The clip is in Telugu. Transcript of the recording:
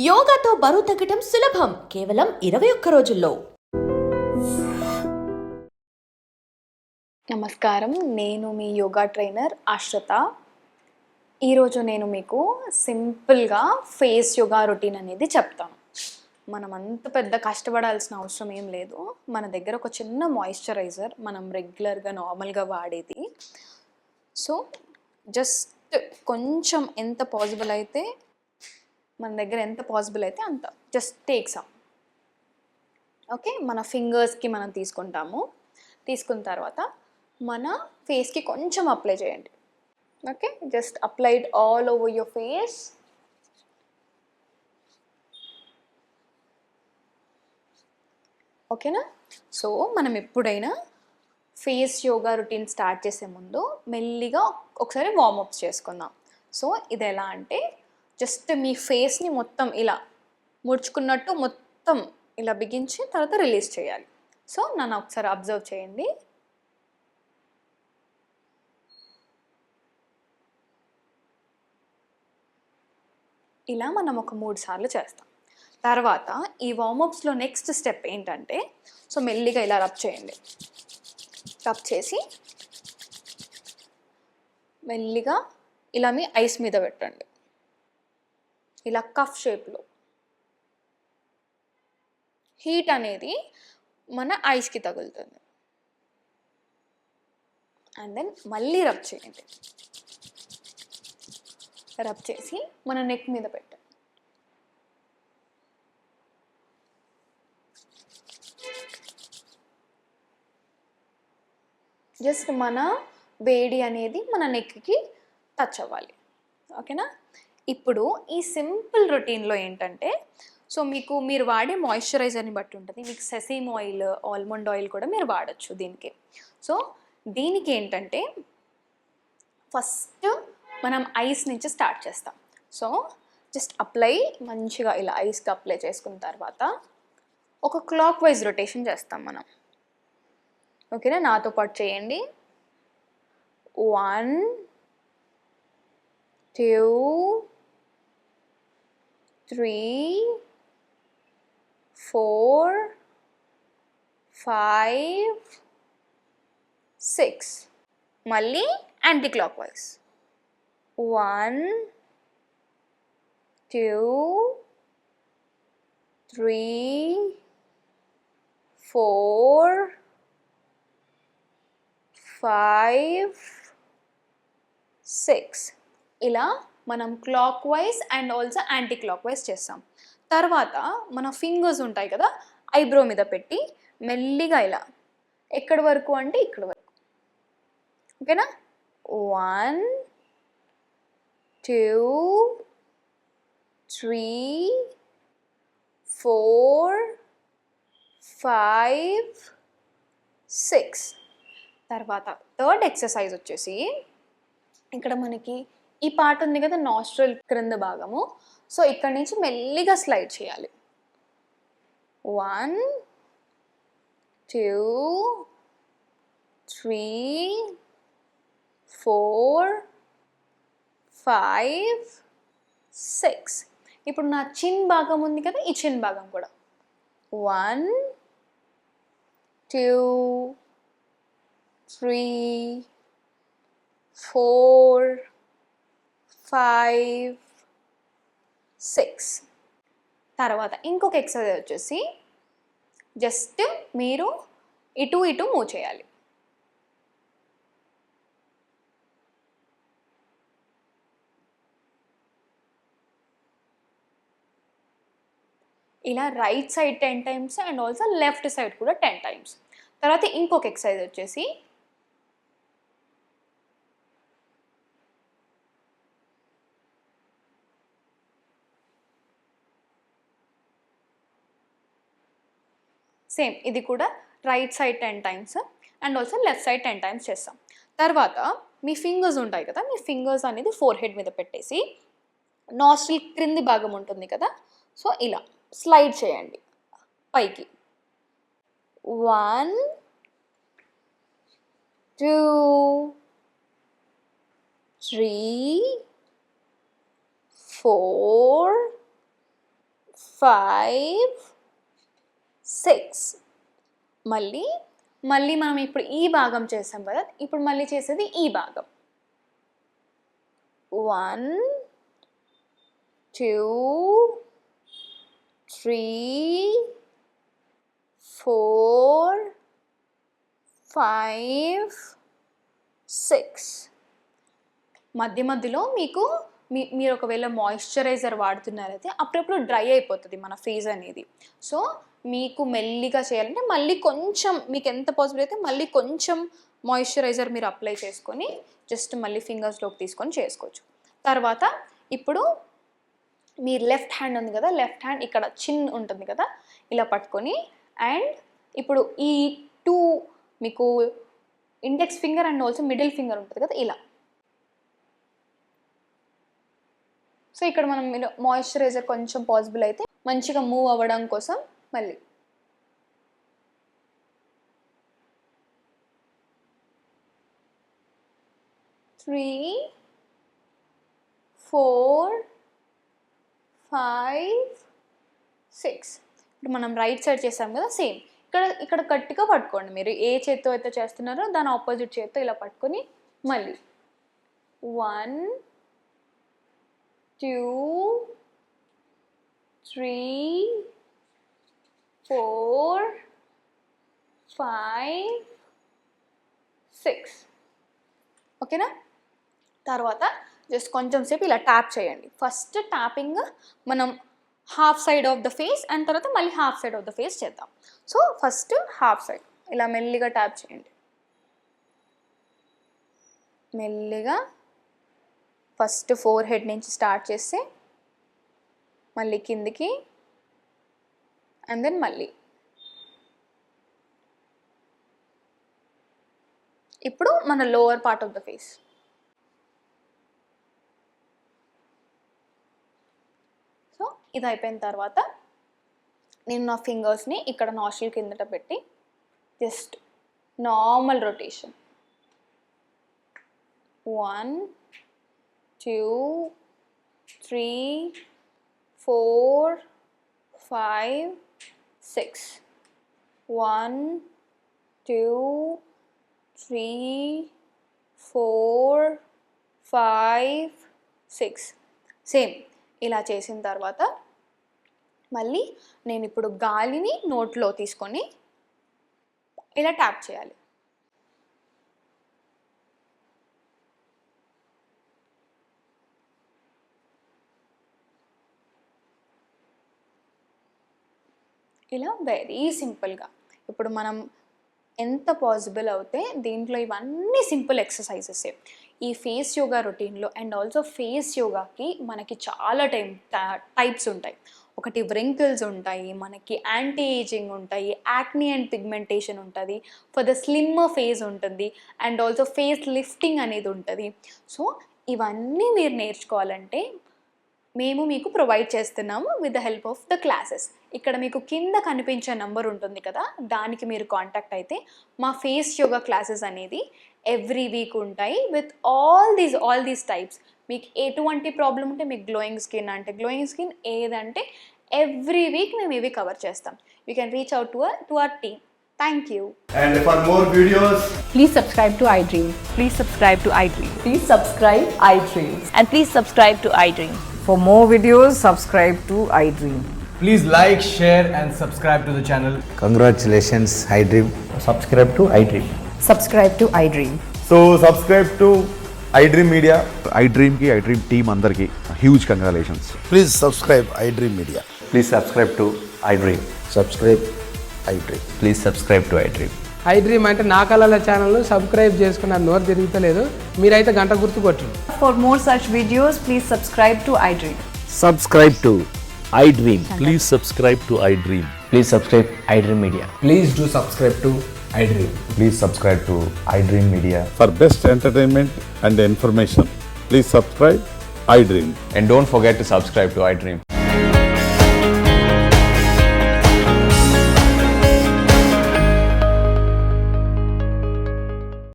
యోగాతో బరువు తగ్గటం సులభం కేవలం 21 రోజుల్లో. నమస్కారం, నేను మీ యోగా ట్రైనర్ ఆశ్రిత. ఈరోజు నేను మీకు సింపుల్గా ఫేస్ యోగా రొటీన్ అనేది చెప్తాను. మనం అంత పెద్ద కష్టపడాల్సిన అవసరం ఏం లేదు. మన దగ్గర ఒక చిన్న మాయిశ్చరైజర్, మనం రెగ్యులర్గా నార్మల్గా వాడేది. సో జస్ట్ కొంచెం ఎంత పాసిబుల్ అయితే మన దగ్గర ఎంత పాసిబుల్ అయితే అంత జస్ట్ టేక్ సమ్. ఓకే, మన ఫింగర్స్కి మనం తీసుకుంటాము. తీసుకున్న తర్వాత మన ఫేస్కి కొంచెం అప్లై చేయండి. Okay, just applied all over your face. ఓకేనా? సో మనం ఎప్పుడైనా ఫేస్ యోగా రొటీన్ స్టార్ట్ చేసే ముందు మెల్లిగా ఒకసారి వార్మప్స్ చేసుకుందాం. సో ఇది ఎలా అంటే, జస్ట్ మీ ఫేస్ని మొత్తం ఇలా ముడుచుకున్నట్టు మొత్తం ఇలా బిగించి తర్వాత రిలీజ్ చేయాలి. సో నన్ను ఒకసారి అబ్జర్వ్ చేయండి. ఇలా మనం ఒక 3 సార్లు చేస్తాం. తర్వాత ఈ వార్మప్స్లో నెక్స్ట్ స్టెప్ ఏంటంటే, సో మెల్లిగా ఇలా రబ్ చేయండి. రబ్ చేసి మెల్లిగా ఇలా మీ ఐస్ మీద పెట్టండి, ఇలా కఫ్ షేప్లో. హీట్ అనేది మన ఐస్కి తగులుతుంది. అండ్ దెన్ మళ్ళీ రబ్ చేయండి. రబ్ చేసి మన నెక్ మీద పెట్టండి. జస్ట్ మన వేడి అనేది మన నెక్కి టచ్ అవ్వాలి. ఓకేనా? ఇప్పుడు ఈ సింపుల్ రొటీన్లో ఏంటంటే, సో మీరు వాడే మాయిశ్చరైజర్ని బట్టి ఉంటుంది. మీకు సెసీమ్ ఆయిల్, ఆల్మండ్ ఆయిల్ కూడా మీరు వాడచ్చు దీనికి. సో దీనికి ఏంటంటే, ఫస్ట్ మనం ఐస్ నుంచి స్టార్ట్ చేస్తాం. సో జస్ట్ అప్లై మంచిగా ఇలా ఐస్కి అప్లై చేసుకున్న తర్వాత ఒక క్లాక్ వైజ్ రొటేషన్ చేస్తాం మనం. ఓకేనా? నాతో పాటు చేయండి. 1 2 3 4 5 6. మళ్ళీ యాంటీ క్లాక్ వైజ్. 1 2 3 4 5 6. ఇలా మనం clock wise and also anti clock wise చేస్తాం. తర్వాత మన ఫింగర్స్ ఉంటాయి కదా, ఐబ్రో మీద పెట్టి మెల్లిగా ఇలా ఎక్కడి వరకు అంటే ఇక్కడ వరకు. ఓకేనా? 1 2 3 4 5 6. తర్వాత థర్డ్ ఎక్సర్సైజ్ వచ్చేసి, ఇక్కడ మనకి ఈ పార్ట్ ఉంది కదా, నాస్ట్రల్ క్రింద భాగము. సో ఇక్కడ నుంచి మెల్లిగా స్లైడ్ చేయాలి. 1 2 3 4 5 6. ఇప్పుడు నా చిన్ భాగం ఉంది కదా, ఈ చిన్ భాగం కూడా 1 2 3 4 5 6. తర్వాత ఇంకొక ఎక్సర్సైజ్ వచ్చేసి, జస్ట్ మీరు ఇటు ఇటు మూవ్ చేయాలి. ఇలా right side 10 times and also left side కూడా 10 టైమ్స్. తర్వాత ఇంకొక ఎక్సర్సైజ్ వచ్చేసి, సేమ్ ఇది కూడా right side 10 times and also left side 10 times చేస్తాం. తర్వాత మీ ఫింగర్స్ ఉంటాయి కదా, మీ ఫింగర్స్ అనేది ఫోర్ హెడ్ మీద పెట్టేసి నాస్ట్రిల్ క్రింది భాగం ఉంటుంది కదా, సో ఇలా స్లైడ్ చేయండి పైకి. 1 2 3 4 5 6 మళ్ళీ మనం ఇప్పుడు ఈ భాగం చేసాం కదా, ఇప్పుడు మళ్ళీ చేసేది ఈ భాగం. 1 2 3 4 5 6. మధ్య మధ్యలో మీరు ఒకవేళ మాయిశ్చరైజర్ వాడుతున్నారైతే అప్పుడప్పుడు డ్రై అయిపోతుంది మన ఫేస్ అనేది. సో మీకు మెల్లిగా చేయాలంటే మళ్ళీ కొంచెం, మీకు ఎంత పాసిబుల్ అయితే మళ్ళీ కొంచెం మాయిశ్చరైజర్ మీరు అప్లై చేసుకొని జస్ట్ మళ్ళీ ఫింగర్స్లోకి తీసుకొని చేసుకోవచ్చు. తర్వాత ఇప్పుడు మీ లెఫ్ట్ హ్యాండ్ ఉంది కదా, లెఫ్ట్ హ్యాండ్ ఇక్కడ చిన్ ఉంటుంది కదా, ఇలా పట్టుకొని అండ్ ఇప్పుడు ఈ 2 మీకు index finger and also middle finger ఉంటుంది కదా, ఇలా. సో ఇక్కడ మనం మాయిశ్చరైజర్ కొంచెం పాసిబుల్ అయితే మంచిగా మూవ్ అవ్వడం కోసం మళ్ళీ త్రీ 4 5 6. ఇప్పుడు మనం రైట్ సైడ్ చేసాం కదా, సేమ్ ఇక్కడ గట్టిగా పట్టుకోండి. మీరు ఏ చేత్తో అయితే చేస్తున్నారో దాని ఆపోజిట్ చేత్తో ఇలా పట్టుకొని మళ్ళీ 1 2 3 4 5 6. ఓకేనా? తర్వాత జస్ట్ కొంచెం సేపు ఇలా ట్యాప్ చేయండి. ఫస్ట్ ట్యాపింగ్ మనం half side of the face and తర్వాత మళ్ళీ half side of the face చేద్దాం. సో ఫస్ట్ హాఫ్ సైడ్ ఇలా మెల్లిగా ట్యాప్ చేయండి. మెల్లిగా ఫస్ట్ ఫోర్ హెడ్ నుంచి స్టార్ట్ చేస్తే మళ్ళీ కిందికి అండ్ దెన్ మళ్ళీ. ఇప్పుడు మన lower part of the face. So ఇది అయిపోయిన తర్వాత నేను నా ఫింగర్స్ని ఇక్కడ నాస్ట్రిల్ కిందట పెట్టి జస్ట్ నార్మల్ రొటేషన్ 1 2 3 4 5 6 1 2 3 4 5 6. సేమ్ ఇలా చేసిన తర్వాత మళ్ళీ నేను ఇప్పుడు గాలిని నోట్లో తీసుకొని ఇలా ట్యాప్ చేయాలి. ఇలా వెరీ సింపుల్గా. ఇప్పుడు మనం ఎంత పాసిబుల్ అవుతే దీంట్లో ఇవన్నీ సింపుల్ ఎక్సర్సైజెస్. ఈ ఫేస్ యోగా రొటీన్లో అండ్ ఆల్సో ఫేస్ యోగాకి మనకి చాలా టైప్స్ ఉంటాయి. ఒకటి వ్రింకిల్స్ ఉంటాయి, మనకి యాంటీ ఏజింగ్ ఉంటాయి, యాక్నీ అండ్ పిగ్మెంటేషన్ ఉంటుంది, ఫర్ ద స్లిమ్ ఫేస్ ఉంటుంది అండ్ ఆల్సో ఫేస్ లిఫ్టింగ్ అనేది ఉంటుంది. సో ఇవన్నీ మీరు నేర్చుకోవాలంటే మేము మీకు ప్రొవైడ్ చేస్తున్నాము with the help of the classes. ఇక్కడ మీకు కింద కనిపించే నంబర్ ఉంటుంది కదా, దానికి మీరు కాంటాక్ట్ అయితే మా ఫేస్ యోగా క్లాసెస్ అనేది ఎవ్రీ వీక్ ఉంటాయి విత్ ఆల్ దీస్ టైప్స్. మీకు ఎటువంటి ప్రాబ్లం ఉంటే, మీకు గ్లోయింగ్ స్కిన్ అంటే గ్లోయింగ్ స్కిన్, ఏదంటే ఎవ్రీ వీక్ మేము ఇవి కవర్ చేస్తాం. You can reach out to our team. Thank you. And for more videos, Please subscribe to iDream. Please subscribe to iDream. Please subscribe iDreams. And please subscribe to iDream. For more videos, subscribe to iDream. please like, share and subscribe to the channel. Congratulations, iDream. Subscribe to iDream. Subscribe to iDream. So subscribe to iDream Media. iDream ki iDream team andarki huge congratulations. Please subscribe iDream Media. Please subscribe to iDream. Subscribe iDream. Please subscribe to iDream. iDream అంటే నా కళల ఛానల్ సబ్స్క్రైబ్ చేసుకున్న నోరు తిరుగుతలేదు, మీరైతే గంట గుర్తు కొట్టండి. For more such videos, please subscribe to iDream. Subscribe to iDream. Please subscribe to iDream. Please subscribe iDream Media. Please do subscribe to iDream. Please subscribe to iDream Media. For best entertainment and information, please subscribe iDream. And don't forget to subscribe to iDream.